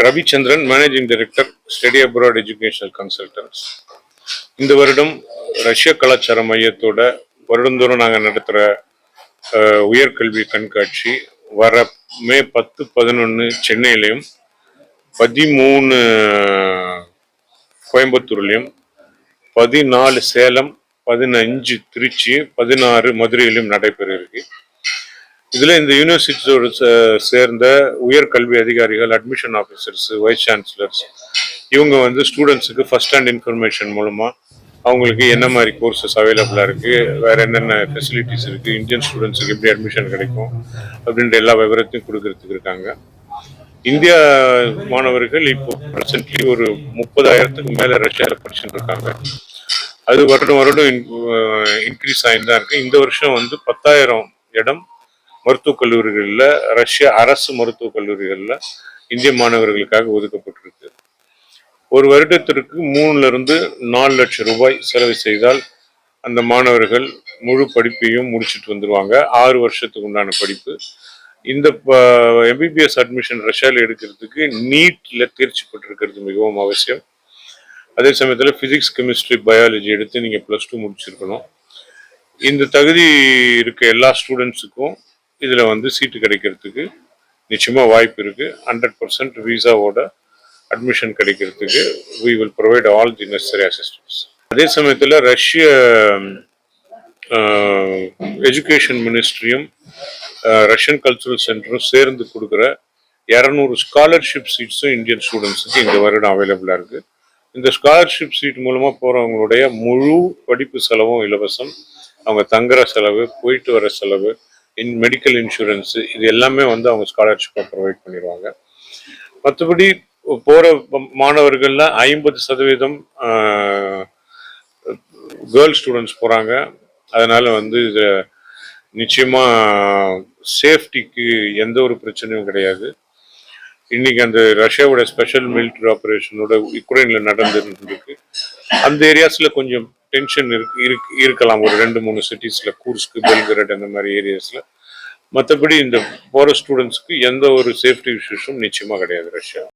Ravichandran, managing director, study abroad educational consultants. இந்த வருடம் ரஷ்ய கலாச்சார மையத்தோட வருடந்தோறும் நாங்கள் நடத்துகிற உயர்கல்வி கண்காட்சி வர மே 10, 11 சென்னையிலையும், 13 கோயம்புத்தூர்லையும், 14 சேலம், 15 திருச்சி, 16 மதுரையிலும் நடைபெற இருக்கு. இதுல இந்த யூனிவர்சிட்டியோட சேர்ந்த உயர்கல்வி அதிகாரிகள், அட்மிஷன் ஆஃபீஸர்ஸ், வைஸ் சான்சலர்ஸ் இவங்க வந்து ஸ்டூடெண்ட்ஸுக்கு ஃபர்ஸ்ட் ஹேண்ட் இன்ஃபர்மேஷன் மூலமா அவங்களுக்கு என்ன மாதிரி கோர்சஸ் அவைலபிளா இருக்கு, வேற என்னென்ன ஃபெசிலிட்டிஸ் இருக்கு, இந்தியன் ஸ்டூடெண்ட்ஸுக்கு எப்படி அட்மிஷன் கிடைக்கும் அப்படின்ற எல்லா விவரத்தையும் கொடுக்கறதுக்கு இருக்காங்க. இந்தியா மாணவர்கள் இப்போ பிரசன்ட்லி ஒரு 30,000க்கு மேல ரஷ்யாவில் படிச்சுட்டு இருக்காங்க. அது வருடம் இன்க்ரீஸ் ஆகிட்டு தான் இருக்கு. இந்த வருஷம் வந்து 10,000 இடம் மருத்துவக் கல்லூரிகளில், ரஷ்ய அரசு மருத்துவக் கல்லூரிகளில் இந்திய மாணவர்களுக்காக ஒதுக்கப்பட்டிருக்கு. ஒரு வருடத்திற்கு 3-4 லட்சம் ரூபாய் செலவு செய்தால் அந்த மாணவர்கள் முழு படிப்பையும் முடிச்சுட்டு வந்துடுவாங்க. 6 வருஷத்துக்கு உண்டான படிப்பு. இந்த எம்பிபிஎஸ் அட்மிஷன் ரஷ்யாவில் எடுக்கிறதுக்கு நீட்ல தேர்ச்சி பெற்றிருக்கிறது மிகவும் அவசியம். அதே சமயத்தில் பிசிக்ஸ், கெமிஸ்ட்ரி, பயாலஜி எடுத்து நீங்கள் +2 முடிச்சிருக்கணும். இந்த தகுதி இருக்க எல்லா ஸ்டூடெண்ட்ஸுக்கும் இதில் வந்து சீட்டு கிடைக்கிறதுக்கு நிச்சயமாக வாய்ப்பு இருக்குது. 100% விசாவோட அட்மிஷன் கிடைக்கிறதுக்கு we will provide all the necessary assistance. அதே சமயத்தில் ரஷ்ய எஜுகேஷன் மினிஸ்ட்ரியும் ரஷ்யன் கல்ச்சுரல் சென்டரும் சேர்ந்து கொடுக்குற 200 ஸ்காலர்ஷிப் சீட்ஸும் இந்தியன் ஸ்டூடெண்ட்ஸுக்கு இந்த வருடம் அவைலபிளாக இருக்குது. இந்த ஸ்காலர்ஷிப் சீட் மூலமாக போகிறவங்களுடைய முழு படிப்பு செலவும் இலவசம். அவங்க தங்குற செலவு, போயிட்டு வர செலவு, மெடிக்கல் இன்சூரன்ஸு, இது எல்லாமே வந்து அவங்க ஸ்காலர்ஷிப்பை ப்ரொவைட் பண்ணிடுவாங்க. மற்றபடி போகிற மாணவர்களில் 50% கேர்ள் ஸ்டூடெண்ட்ஸ் போகிறாங்க. அதனால் வந்து இது நிச்சயமாக சேஃப்டிக்கு எந்த ஒரு பிரச்சனையும் கிடையாது. இன்னைக்கு அந்த ரஷ்யாவோட ஸ்பெஷல் மிலிட்டரி ஆப்ரேஷனோட யுக்ரைனில் நடந்துருக்கு. அந்த ஏரியாஸில் கொஞ்சம் டென்ஷன் இருக்கலாம், ஒரு 2-3 சிட்டிஸில், கூர்ஸ்க்கு, பெல்கிரேட் அந்த மாதிரி ஏரியாஸில். மற்றபடி இந்த போகிற ஸ்டூடெண்ட்ஸ்க்கு எந்த ஒரு சேஃப்டி இஷ்யூஸும் நிச்சயமாக கிடையாது ரஷ்யா.